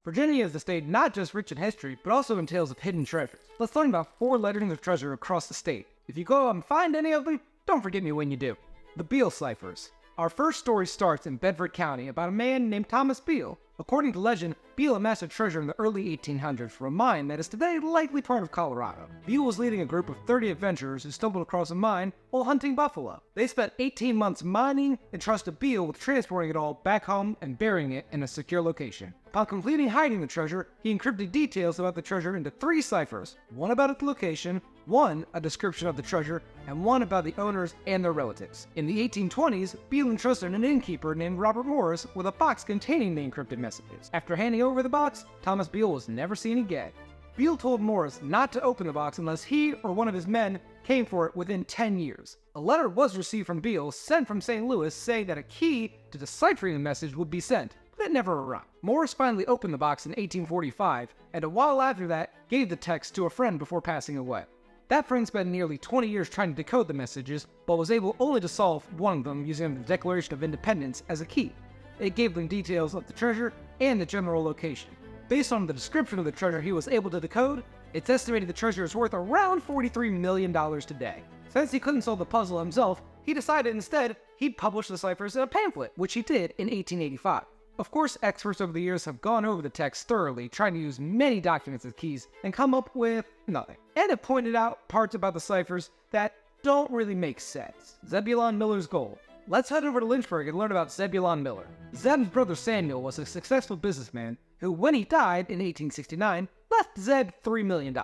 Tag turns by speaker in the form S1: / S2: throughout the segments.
S1: Virginia is a state not just rich in history, but also in tales of hidden treasures. Let's learn about 4 legends of treasure across the state. If you go out and find any of them, don't forget me when you do. The Beale Ciphers. Our first story starts in Bedford County about a man named Thomas Beale. According to legend, Beale amassed a treasure in the early 1800s from a mine that is today likely part of Colorado. Beale was leading a group of 30 adventurers who stumbled across a mine while hunting buffalo. They spent 18 months mining and trusted Beale with transporting it all back home and burying it in a secure location. Upon completing hiding the treasure, he encrypted details about the treasure into 3 ciphers, one about its location, one a description of the treasure, and one about the owners and their relatives. In the 1820s, Beale entrusted an innkeeper named Robert Morris with a box containing the encrypted messages. After handing over the box, Thomas Beale was never seen again. Beale told Morris not to open the box unless he or one of his men came for it within 10 years. A letter was received from Beale, sent from St. Louis, saying that a key to deciphering the message would be sent, but it never arrived. Morris finally opened the box in 1845, and a while after that, gave the text to a friend before passing away. That friend spent nearly 20 years trying to decode the messages, but was able only to solve one of them using the Declaration of Independence as a key. It gave them details of the treasure and the general location. Based on the description of the treasure he was able to decode, it's estimated the treasure is worth around $43 million today. Since he couldn't solve the puzzle himself, he decided instead he'd publish the ciphers in a pamphlet, which he did in 1885. Of course, experts over the years have gone over the text thoroughly, trying to use many documents as keys, and come up with nothing. And have pointed out parts about the ciphers that don't really make sense. Zebulon Miller's gold. Let's head over to Lynchburg and learn about Zebulon Miller. Zeb's brother Samuel was a successful businessman who, when he died in 1869, left Zeb $3 million.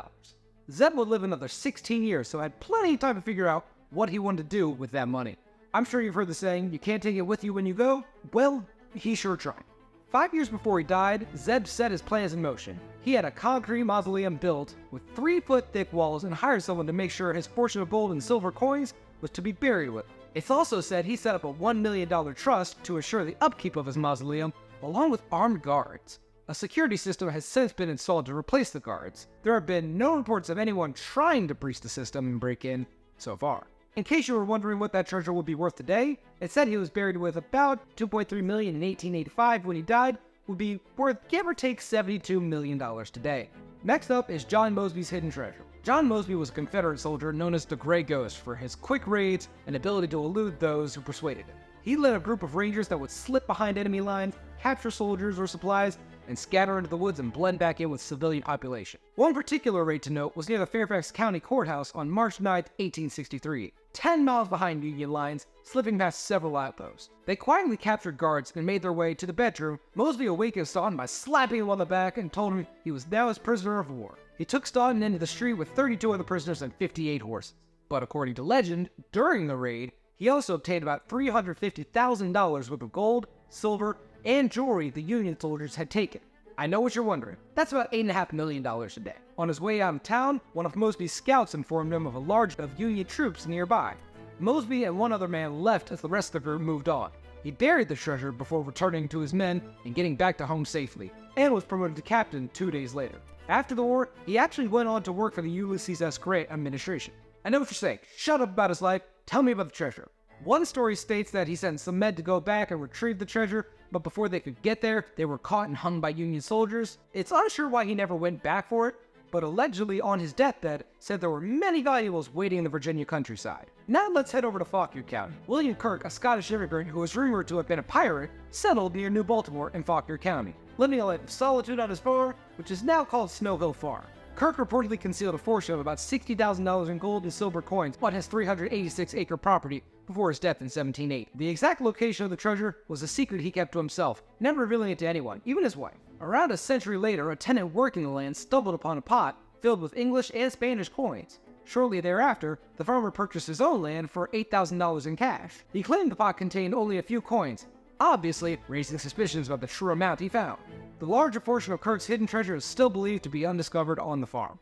S1: Zeb would live another 16 years, so had plenty of time to figure out what he wanted to do with that money. I'm sure you've heard the saying, you can't take it with you when you go. Well, he sure tried. 5 years before he died, Zeb set his plans in motion. He had a concrete mausoleum built with 3-foot thick walls and hired someone to make sure his portion of gold and silver coins was to be buried with. It's also said he set up a $1 million trust to assure the upkeep of his mausoleum, along with armed guards. A security system has since been installed to replace the guards. There have been no reports of anyone trying to breach the system and break in so far. In case you were wondering what that treasure would be worth today, it said he was buried with about $2.3 million in 1885 when he died, would be worth give or take $72 million today. Next up is John Mosby's hidden treasure. John Mosby was a Confederate soldier known as the Gray Ghost for his quick raids and ability to elude those who persuaded him. He led a group of rangers that would slip behind enemy lines, capture soldiers or supplies, and scatter into the woods and blend back in with civilian population. One particular raid to note was near the Fairfax County Courthouse on March 9, 1863, 10 miles behind Union lines, slipping past several outposts. They quietly captured guards and made their way to the bedroom. Mosby awakened Staunton by slapping him on the back and told him he was now his prisoner of war. He took Staunton into the street with 32 other prisoners and 58 horses. But according to legend, during the raid, he also obtained about $350,000 worth of gold, silver, and jewelry the Union soldiers had taken. I know what you're wondering. That's about $8.5 million a day. On his way out of town, one of Mosby's scouts informed him of a large of Union troops nearby. Mosby and one other man left as the rest of the group moved on. He buried the treasure before returning to his men and getting back to home safely, and was promoted to captain 2 days later. After the war, he actually went on to work for the Ulysses S. Grant administration. I know what you're saying. Shut up about his life. Tell me about the treasure. One story states that he sent some men to go back and retrieve the treasure, but before they could get there, they were caught and hung by Union soldiers. It's unsure why he never went back for it, but allegedly on his deathbed said there were many valuables waiting in the Virginia countryside. Now let's head over to Fauquier County. William Kirk, a Scottish immigrant who was rumored to have been a pirate, settled near New Baltimore in Fauquier County, living a life of solitude on his farm, which is now called Snow Hill Farm. Kirk reportedly concealed a fortune of about $60,000 in gold and silver coins on his 386-acre property before his death in 1780. The exact location of the treasure was a secret he kept to himself, never revealing it to anyone, even his wife. Around a century later, a tenant working the land stumbled upon a pot filled with English and Spanish coins. Shortly thereafter, the farmer purchased his own land for $8,000 in cash. He claimed the pot contained only a few coins, obviously raising suspicions about the true amount he found. The larger portion of Kirk's hidden treasure is still believed to be undiscovered on the farm.